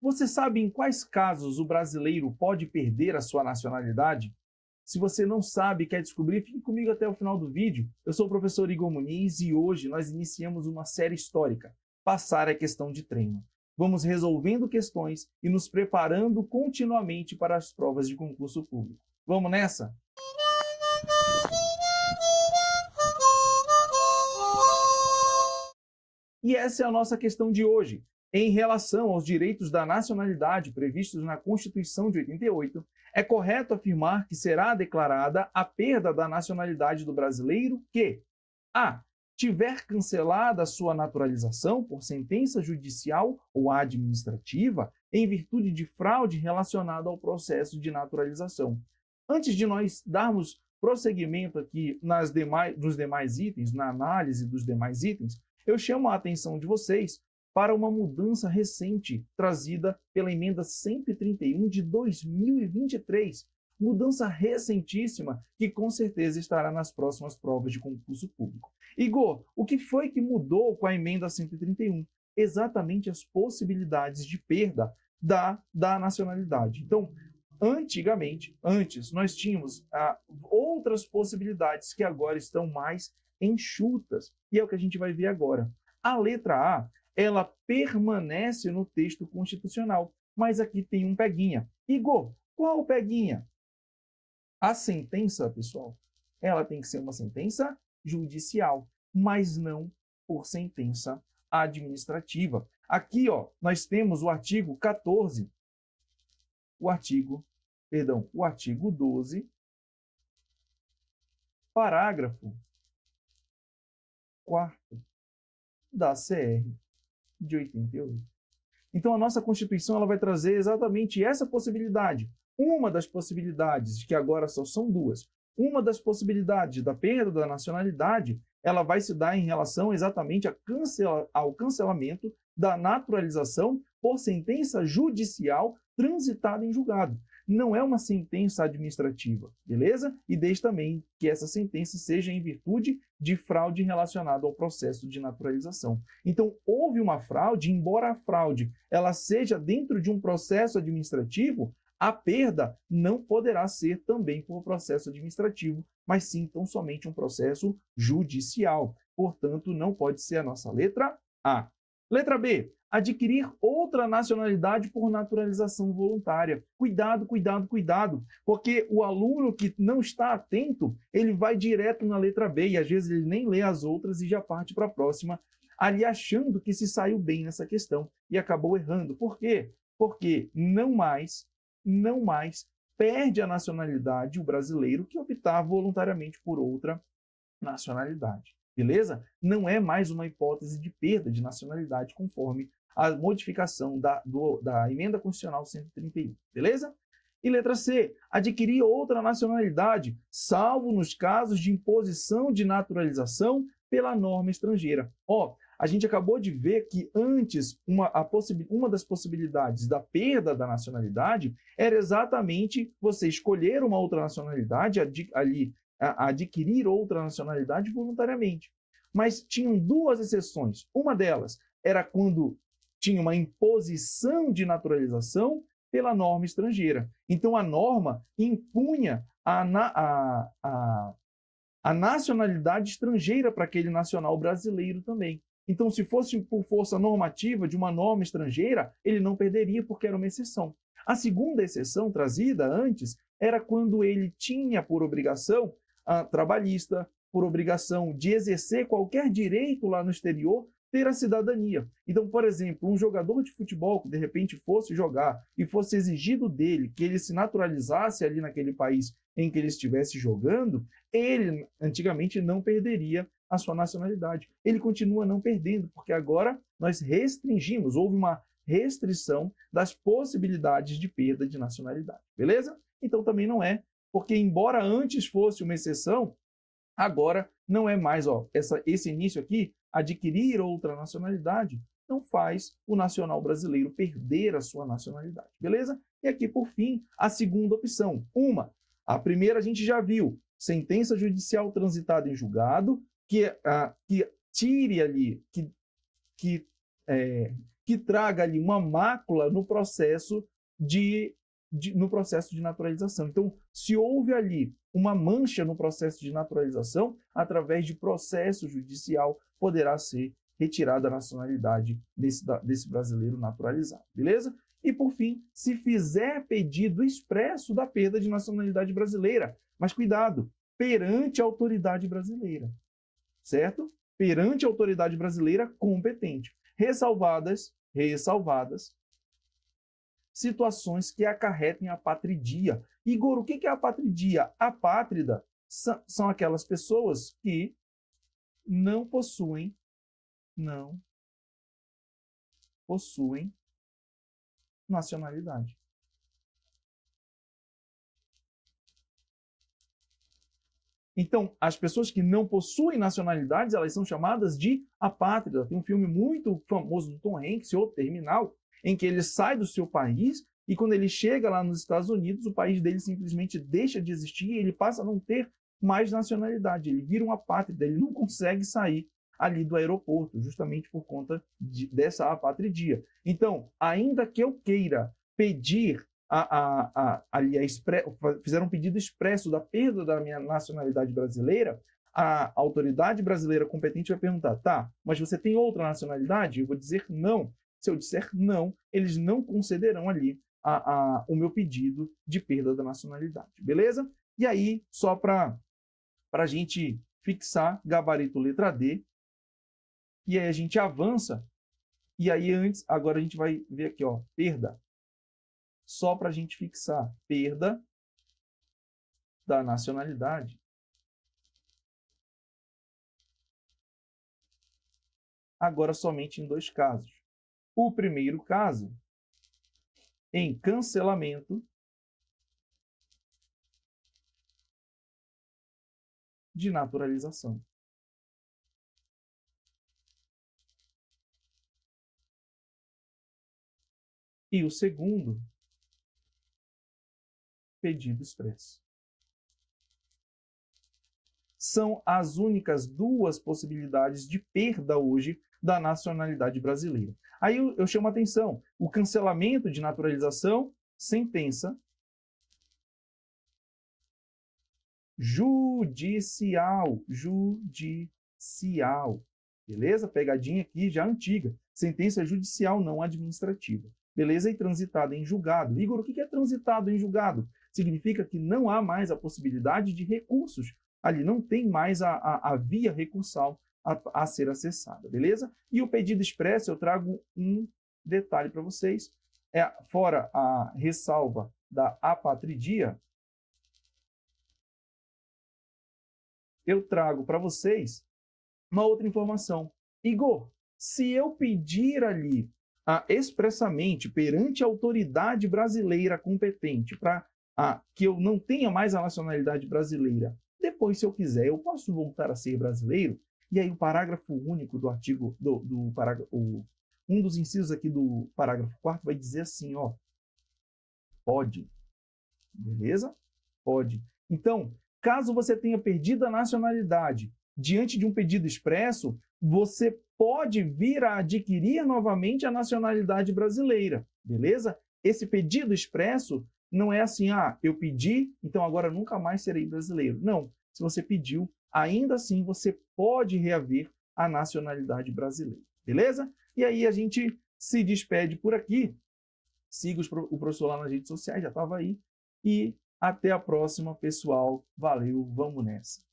Você sabe em quais casos o brasileiro pode perder a sua nacionalidade? Se você não sabe e quer descobrir, fique comigo até o final do vídeo. Eu sou o professor Igor Muniz e hoje nós iniciamos uma série histórica, Passar é Questão de Treino. Vamos resolvendo questões e nos preparando continuamente para as provas de concurso público. Vamos nessa? E essa é a nossa questão de hoje. Em relação aos direitos da nacionalidade previstos na Constituição de 88, é correto afirmar que será declarada a perda da nacionalidade do brasileiro que a. Tiver cancelada a sua naturalização por sentença judicial ou administrativa em virtude de fraude relacionada ao processo de naturalização. Antes de nós darmos prosseguimento aqui nos demais itens, na análise dos demais itens, eu chamo a atenção de vocês para uma mudança recente trazida pela emenda 131 de 2023. Mudança recentíssima que com certeza estará nas próximas provas de concurso público. Igor, o que foi que mudou com a emenda 131? Exatamente as possibilidades de perda da nacionalidade. Então, antes, nós tínhamos outras possibilidades que agora estão mais enxutas, e é o que a gente vai ver agora. A letra A, ela permanece no texto constitucional, mas aqui tem um peguinha. Igor, qual o peguinha? A sentença, pessoal, ela tem que ser uma sentença judicial, mas não por sentença administrativa. Aqui, ó, nós temos o artigo 14, o artigo 12, parágrafo 4º da CR de 88. Então, a nossa Constituição ela vai trazer exatamente essa possibilidade. Uma das possibilidades, que agora só são duas, uma das possibilidades da perda da nacionalidade, ela vai se dar em relação exatamente ao cancelamento da naturalização por sentença judicial transitada em julgado. Não é uma sentença administrativa, beleza? E desde também que essa sentença seja em virtude de fraude relacionada ao processo de naturalização. Então, houve uma fraude, embora a fraude ela seja dentro de um processo administrativo, a perda não poderá ser também por processo administrativo, mas sim tão somente um processo judicial. Portanto, não pode ser a nossa letra A. Letra B. Adquirir outra nacionalidade por naturalização voluntária. Cuidado, cuidado, cuidado, porque o aluno que não está atento, ele vai direto na letra B e às vezes ele nem lê as outras e já parte para a próxima, ali achando que se saiu bem nessa questão e acabou errando. Por quê? Porque não mais perde a nacionalidade o brasileiro que optar voluntariamente por outra nacionalidade. Beleza? Não é mais uma hipótese de perda de nacionalidade conforme a modificação da emenda constitucional 131. Beleza? E letra C, adquirir outra nacionalidade, salvo nos casos de imposição de naturalização pela norma estrangeira. Ó, a gente acabou de ver que antes uma das possibilidades da perda da nacionalidade era exatamente você escolher uma outra nacionalidade, adquirir outra nacionalidade voluntariamente. Mas tinham duas exceções. Uma delas era quando tinha uma imposição de naturalização pela norma estrangeira. Então, a norma impunha a nacionalidade estrangeira para aquele nacional brasileiro também. Então, se fosse por força normativa de uma norma estrangeira, ele não perderia porque era uma exceção. A segunda exceção trazida antes era quando ele tinha por obrigação trabalhista, por obrigação de exercer qualquer direito lá no exterior, ter a cidadania. Então, por exemplo, um jogador de futebol que de repente fosse jogar e fosse exigido dele que ele se naturalizasse ali naquele país em que ele estivesse jogando, ele antigamente não perderia a sua nacionalidade. Ele continua não perdendo, porque agora nós restringimos, houve uma restrição das possibilidades de perda de nacionalidade. Beleza? Então também não é, porque embora antes fosse uma exceção, agora não é mais, ó, esse início aqui, adquirir outra nacionalidade, não faz o nacional brasileiro perder a sua nacionalidade, beleza? E aqui, por fim, a segunda opção. A primeira a gente já viu, sentença judicial transitada em julgado, que tire ali, que que traga ali uma mácula no processo no processo de naturalização. Então, se houve ali uma mancha no processo de naturalização, através de processo judicial, poderá ser retirada a nacionalidade desse brasileiro naturalizado, beleza? E, por fim, se fizer pedido expresso da perda de nacionalidade brasileira, mas cuidado, perante a autoridade brasileira, certo? Perante a autoridade brasileira competente, ressalvadas situações que acarretem a apatridia. Igor, o que é apatridia? Apátrida são aquelas pessoas que não possuem nacionalidade. Então, as pessoas que não possuem nacionalidades, elas são chamadas de apátrida. Tem um filme muito famoso do Tom Hanks, O Terminal, em que ele sai do seu país e quando ele chega lá nos Estados Unidos, o país dele simplesmente deixa de existir e ele passa a não ter mais nacionalidade. Ele vira um apátrida, ele não consegue sair ali do aeroporto, justamente por conta dessa apatridia. Então, ainda que eu queira pedir fizeram um pedido expresso da perda da minha nacionalidade brasileira, a autoridade brasileira competente vai perguntar, tá, mas você tem outra nacionalidade? Eu vou dizer não. Se eu disser não, eles não concederão ali o meu pedido de perda da nacionalidade, beleza? E aí, só para a gente fixar, gabarito letra D, e aí a gente avança, e aí agora a gente vai ver aqui, ó, perda. Só para a gente fixar, perda da nacionalidade. Agora somente em 2 casos. O primeiro caso, em cancelamento de naturalização. E o segundo, pedido expresso. São as únicas 2 possibilidades de perda hoje da nacionalidade brasileira. Aí eu chamo a atenção, o cancelamento de naturalização, sentença judicial, beleza? Pegadinha aqui já antiga, sentença judicial não administrativa, beleza? E transitada em julgado. Igor, o que é transitado em julgado? Significa que não há mais a possibilidade de recursos, ali não tem mais a via recursal a ser acessada, beleza? E o pedido expresso, eu trago um detalhe para vocês, fora a ressalva da apatridia, eu trago para vocês uma outra informação. Igor, se eu pedir ali expressamente perante a autoridade brasileira competente para que eu não tenha mais a nacionalidade brasileira, depois, se eu quiser, eu posso voltar a ser brasileiro? E aí o parágrafo único do artigo, um dos incisos aqui do parágrafo 4º vai dizer assim, ó, pode, beleza? Pode. Então, caso você tenha perdido a nacionalidade diante de um pedido expresso, você pode vir a adquirir novamente a nacionalidade brasileira, beleza? Esse pedido expresso não é assim, eu pedi, então agora nunca mais serei brasileiro. Não, se você pediu, ainda assim você pode reaver a nacionalidade brasileira, beleza? E aí a gente se despede por aqui. Siga o professor lá nas redes sociais, já estava aí. E até a próxima, pessoal. Valeu, vamos nessa.